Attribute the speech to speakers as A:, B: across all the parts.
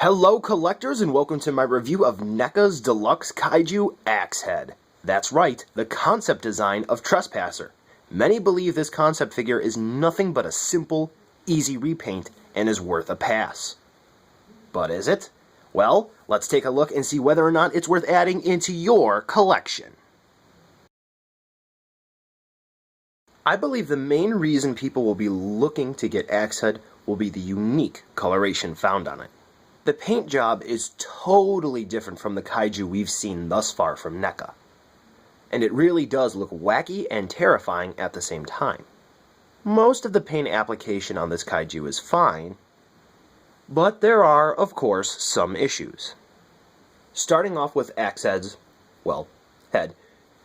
A: Hello collectors and welcome to my review of NECA's Deluxe Kaiju Axehead. That's right, the concept design of Trespasser. Many believe this concept figure is nothing but a simple, easy repaint and is worth a pass. But is it? Well, let's take a look and see whether or not it's worth adding into your collection. I believe the main reason people will be looking to get Axehead will be the unique coloration found on it. The paint job is totally different from the kaiju we've seen thus far from NECA. And it really does look wacky and terrifying at the same time. Most of the paint application on this kaiju is fine, but there are, of course, some issues. Starting off with Axehead's, head,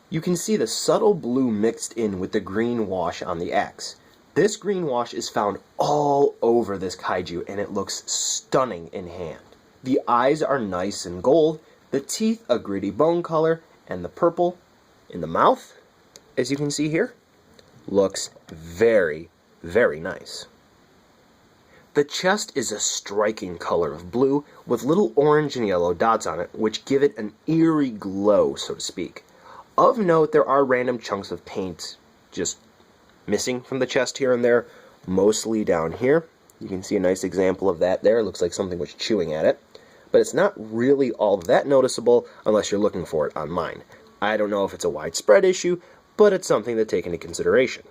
A: you can see the subtle blue mixed in with the green wash on the axe. This green wash is found all over this kaiju and it looks stunning in hand. The eyes are nice and gold, the teeth a gritty bone color, and the purple in the mouth, as you can see here, looks very, very nice. The chest is a striking color of blue with little orange and yellow dots on it, which give it an eerie glow, so to speak. Of note, there are random chunks of paint just missing from the chest here and there, mostly down here. You can see a nice example of that there. It looks like something was chewing at it. But it's not really all that noticeable unless you're looking for it on mine. I don't know if it's a widespread issue, but it's something to take into consideration.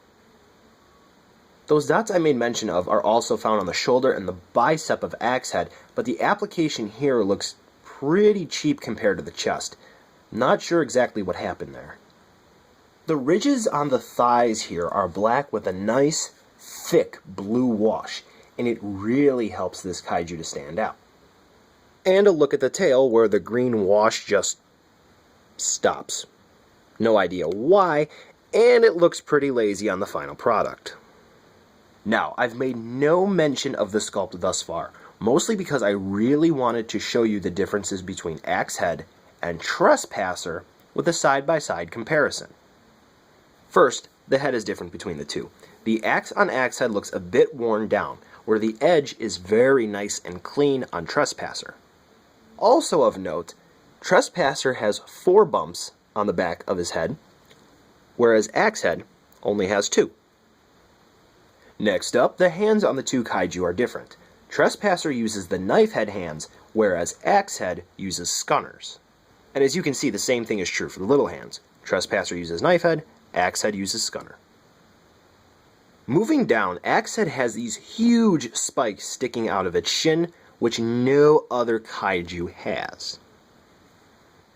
A: Those dots I made mention of are also found on the shoulder and the bicep of Axehead, but the application here looks pretty cheap compared to the chest. Not sure exactly what happened there. The ridges on the thighs here are black with a nice, thick blue wash, and it really helps this kaiju to stand out. And a look at the tail where the green wash just stops. No idea why, and it looks pretty lazy on the final product. Now, I've made no mention of the sculpt thus far, mostly because I really wanted to show you the differences between Axehead and Trespasser with a side-by-side comparison. First, the head is different between the two. The axe on Axehead looks a bit worn down, where the edge is very nice and clean on Trespasser. Also of note, Trespasser has 4 bumps on the back of his head, whereas Axehead only has 2. Next up, the hands on the two kaiju are different. Trespasser uses the knife head hands, whereas Axehead uses scunners. And as you can see, the same thing is true for the little hands. Trespasser uses knife head, Axehead uses stunner. Moving down, Axehead has these huge spikes sticking out of its shin, which no other kaiju has.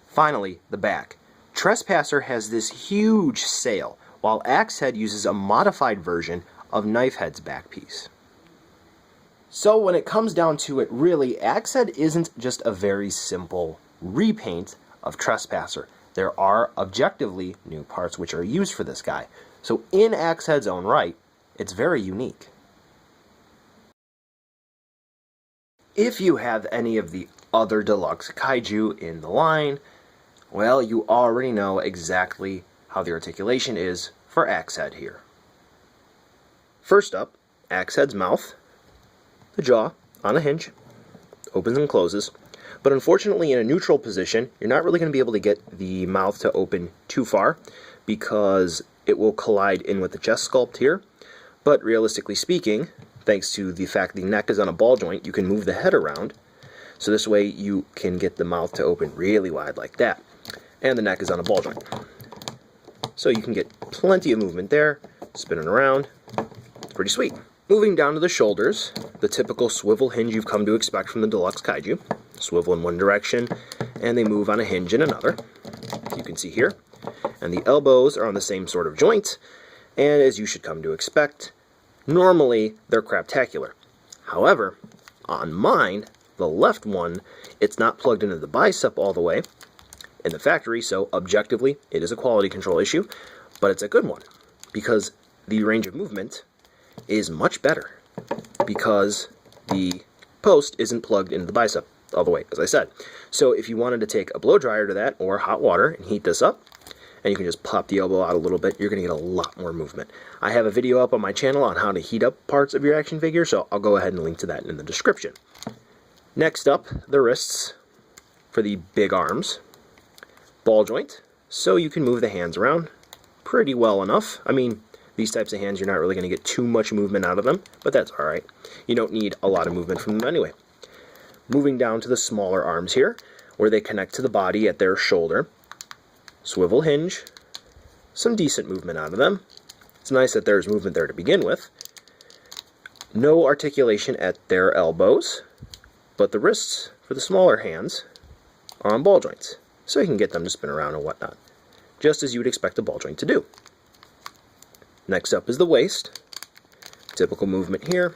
A: Finally, the back. Trespasser has this huge sail, while Axehead uses a modified version of Knifehead's back piece. So when it comes down to it, really, Axehead isn't just a very simple repaint of Trespasser. There are objectively new parts which are used for this guy. So in Axehead's own right, it's very unique. If you have any of the other deluxe kaiju in the line, well, you already know exactly how the articulation is for Axehead here. First up, Axehead's mouth, the jaw on a hinge, opens and closes. But unfortunately, in a neutral position, you're not really going to be able to get the mouth to open too far because it will collide in with the chest sculpt here. But realistically speaking, thanks to the fact the neck is on a ball joint, you can move the head around. So this way you can get the mouth to open really wide like that. And the neck is on a ball joint. So you can get plenty of movement there, spinning around. It's pretty sweet. Moving down to the shoulders, the typical swivel hinge you've come to expect from the Deluxe Kaiju. Swivel in one direction, and they move on a hinge in another, as you can see here. And the elbows are on the same sort of joint, and as you should come to expect, normally they're craptacular. However, on mine, the left one, it's not plugged into the bicep all the way in the factory, so objectively it is a quality control issue, but it's a good one, because the range of movement is much better, because the post isn't plugged into the bicep all the way, as I said. So if you wanted to take a blow dryer to that or hot water and heat this up, and you can just pop the elbow out a little bit, you're going to get a lot more movement. I have a video up on my channel on how to heat up parts of your action figure, so I'll go ahead and link to that in the description. Next up, the wrists for the big arms. Ball joint, so you can move the hands around pretty well enough. I mean, these types of hands, you're not really going to get too much movement out of them, but that's alright. You don't need a lot of movement from them anyway. Moving down to the smaller arms here, where they connect to the body at their shoulder. Swivel hinge, some decent movement out of them. It's nice that there's movement there to begin with. No articulation at their elbows, but the wrists for the smaller hands are on ball joints, so you can get them to spin around and whatnot, just as you would expect a ball joint to do. Next up is the waist. Typical movement here,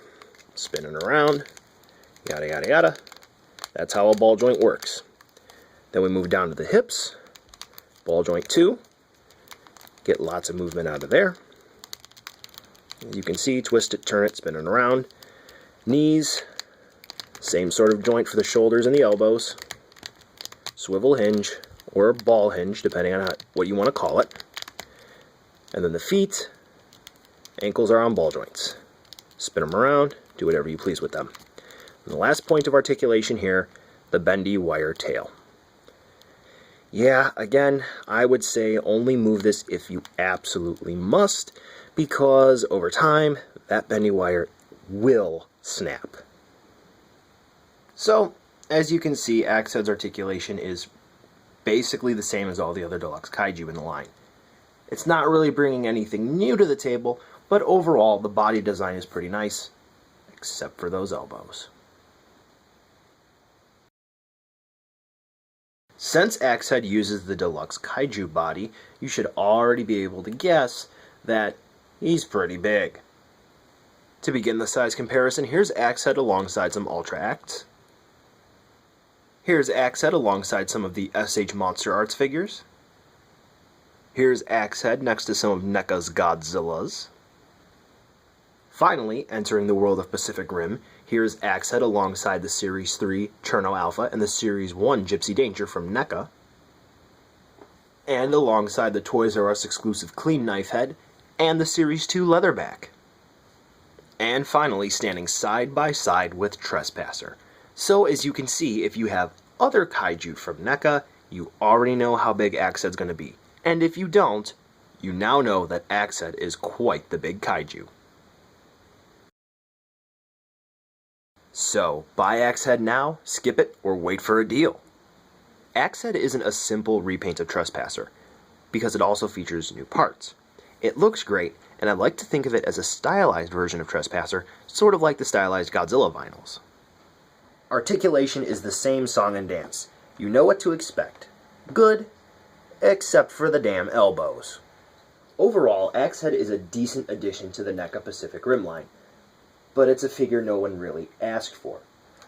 A: spinning around, yada yada yada. That's how a ball joint works. Then we move down to the hips, ball joint 2. Get lots of movement out of there. You can see, twist it, turn it, spinning around. Knees, same sort of joint for the shoulders and the elbows. Swivel hinge, or ball hinge, depending on what you want to call it. And then the feet, ankles are on ball joints. Spin them around, do whatever you please with them. And the last point of articulation here, the bendy wire tail. Yeah, again, I would say only move this if you absolutely must, because over time, that bendy wire will snap. So, as you can see, Axehead's articulation is basically the same as all the other Deluxe Kaiju in the line. It's not really bringing anything new to the table, but overall, the body design is pretty nice, except for those elbows. Since Axehead uses the Deluxe Kaiju body, you should already be able to guess that he's pretty big. To begin the size comparison, here's Axehead alongside some Ultra Acts. Here's Axehead alongside some of the SH Monster Arts figures. Here's Axehead next to some of NECA's Godzillas. Finally, entering the world of Pacific Rim, here's Axehead alongside the Series 3 Cherno Alpha and the Series 1 Gypsy Danger from NECA. And alongside the Toys R Us exclusive Clean Knife Head and the Series 2 Leatherback. And finally, standing side by side with Trespasser. So as you can see, if you have other Kaiju from NECA, you already know how big Axehead's going to be. And if you don't, you now know that Axehead is quite the big Kaiju. So, buy Axehead now, skip it, or wait for a deal. Axehead isn't a simple repaint of Trespasser, because it also features new parts. It looks great, and I like to think of it as a stylized version of Trespasser, sort of like the stylized Godzilla vinyls. Articulation is the same song and dance. You know what to expect. Good, except for the damn elbows. Overall, Axehead is a decent addition to the NECA Pacific Rim line, but it's a figure no one really asked for.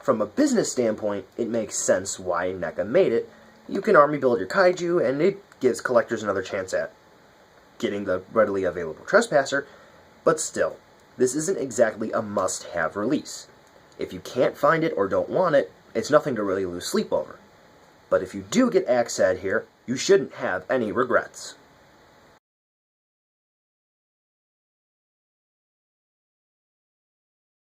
A: From a business standpoint, it makes sense why NECA made it. You can army build your Kaiju, and it gives collectors another chance at getting the readily available Trespasser, but still, this isn't exactly a must-have release. If you can't find it or don't want it, it's nothing to really lose sleep over. But if you do get Axehead here, you shouldn't have any regrets.